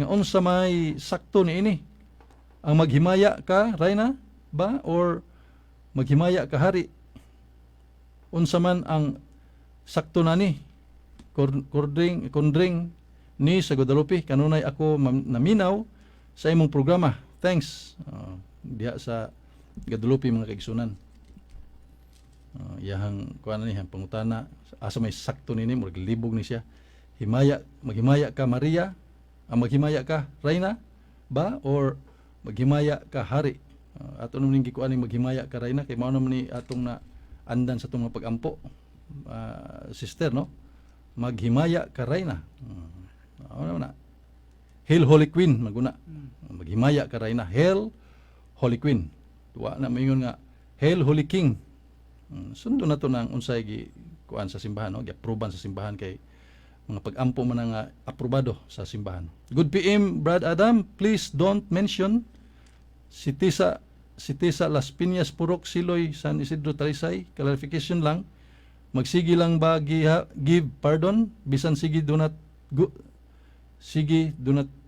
nga unsa may sakto ni ini, ang maghimaya ka rayna ba or maghimaya ka hari? Unsa man ang sakto nani? Kundring ni sa Guadalupe, kanunay ako naminaw sa imong programa. Thanks. Diha sa Guadalupe mga kaigsunan. Iyahang kuan ni pangutana asa may sakto nini murag libog ni siya. Maghimaya ka Maria, ang maghimaya ka Reyna ba or maghimaya ka hari? Ato naman ning gikuan ni maghimaya ka Reyna kay mao naman ni atong na andan sa itong mga pag-ampo, sister, no? Maghimaya ka Reyna. Ano na? Hail Holy Queen, maguna. Maghimaya ka Reyna. Hail Holy Queen. Tuwa na mayon nga, Hail Holy King. Sundo na to ng unsay kuan sa simbahan, no? Gi-aproban sa simbahan kay mga pag-ampo man nga aprobado sa simbahan. Good PM, Brad Adam. Please don't mention si Tisa Las Piñas Purok Siloy San Isidro Talisay. Clarification lang, magsigi lang ba give pardon bisan sige do not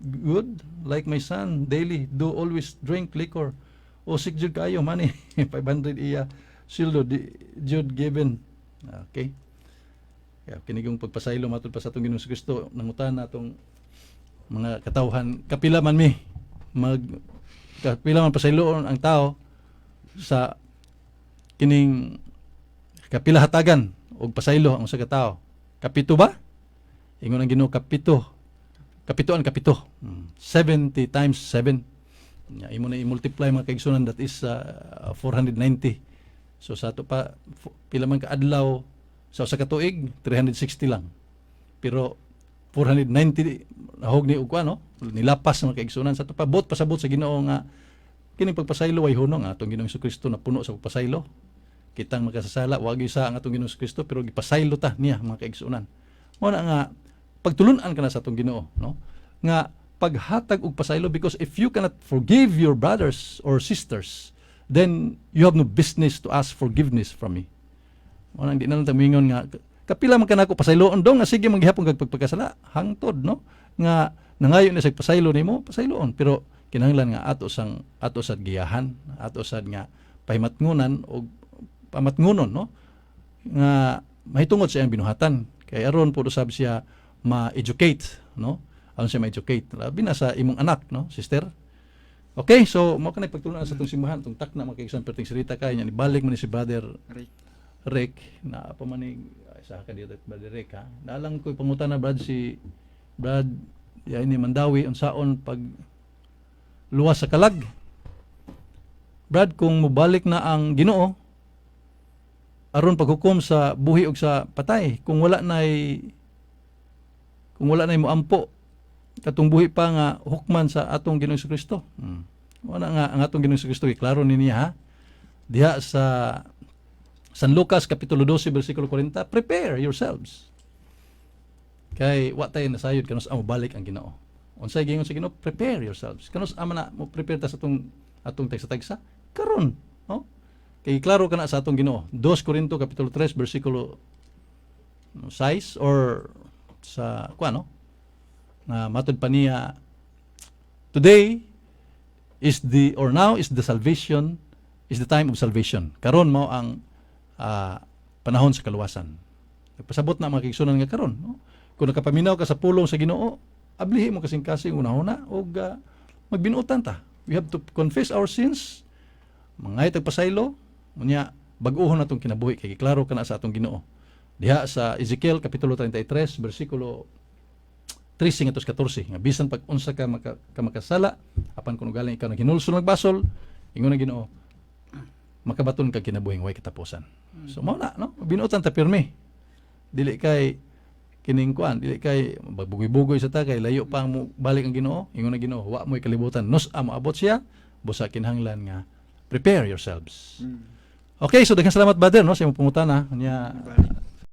good like my son daily do always drink liquor o sig jud kayo money 500 iya sildo jud given. Okay, kaya kinigong pagpasaylo matud pa sa atong Ginoong Kristo nangutan natong mga katawhan kapila man mi kapila man pasayloon ang tao sa kining kapila hatagan og pasaylo ang usa ka tawo. Kapito ba? Ingon ang Ginoo kapito. 70 times 7. Imo na i-multiply mga kaigsunan, that is 490. So sa ato pa pila man ka adlaw sa usa ka tuig 360 lang. Pero 490 nahog ni og ano, nilapas mga kaigsunan sa ato pa bot pasabot sa Ginoo nga kining pagpasaylo way hunong atong Ginoong Kristo na puno sa pagpasaylo. Kitang makasasala wag isa ang atong Ginoong Kristo pero gipasaylo ta niya mga kaigsunan. Mo na nga pagtulunan ka na sa atong Ginoo, no? Nga paghatag og pasaylo, because if you cannot forgive your brothers or sisters, then you have no business to ask forgiveness from me. Mo nang di na lang tamingon nga kapila man kanako pasayloon dong nga sige manggihapon kag pagpagkasala hangtod, no? Nga nangayo na sa pasaylo nimo, pasayloon pero kinahanglan nga ato sad giyahan, ato sad nga pahimatngunan og pamatngunon, no? Nga mahitungod sa iyang binuhatan. Kay aron pud usab siya ma-educate, no? Aron siya ma-educate. Labi na sa imong anak, no, sister? Okay, so mao kanay pagtulunan sa itong simbahan, itong takna makikisang perting sirita kay niya ibalik man ni si Brother Rick na pa man ni sa ka dito Brother Rick, ha. Naalang ko pangutan na Brad ini Mandawi unsaon pag luwas sa kalag. Brad, kung mobalik na ang Ginoo aron paghukom sa buhi ug sa patay, kung wala nay moampo katong buhi pa nga hukman sa atong Ginoong Kristo. Wala nga ang atong Ginoong Kristo iklaro ni niya, ha? Diha sa San Lucas kapitulo 12 bersikulo 40, prepare yourselves. Kay wa tay nasayod kanus amo balik ang Ginoo. Unsay gingon sa Ginoo? Prepare yourselves. Kanus ama na mo prepare ta sa atong tagsa karon, no? Kay klaro kana sa atong Ginoo. 2 Corinto kapitulo 3 bersikulo 6 or sa kuano na matud pa niya today now is the time of salvation. Karon mao ang panahon sa kaluwasan. Pasabot na mga kaigsunan nga karon, no? Kung nakapaminaw ka sa pulong sa Ginoo, ablihi mo kasing-kasing unahuna og magbinuotan ta. We have to confess our sins, mangay tagpasaylo, unya bag-ohon natong kinabuhi kay klaro kana sa atong Ginoo. Diha sa Ezekiel kapitulo 33 bersikulo 13 hangtod 14 nga bisan pag unsa ka makasala apan kuno galing ikaw naghinulsol nagbasol ingon ang Ginoo makabaton ka kinabuhing way katapusan. So mao na, no? Binuotan ta pirmi. Dili kay kining kuan, dili kay bugoy-bugoy sa ta kay layo pa mo balik ang Ginoo. Ingon ang Ginoo wa mo'y kalibutan nos amo abot siya busa kinahanglan nga prepare yourselves. Okay, so daghang salamat brother, no, sa imong pangutana. Nya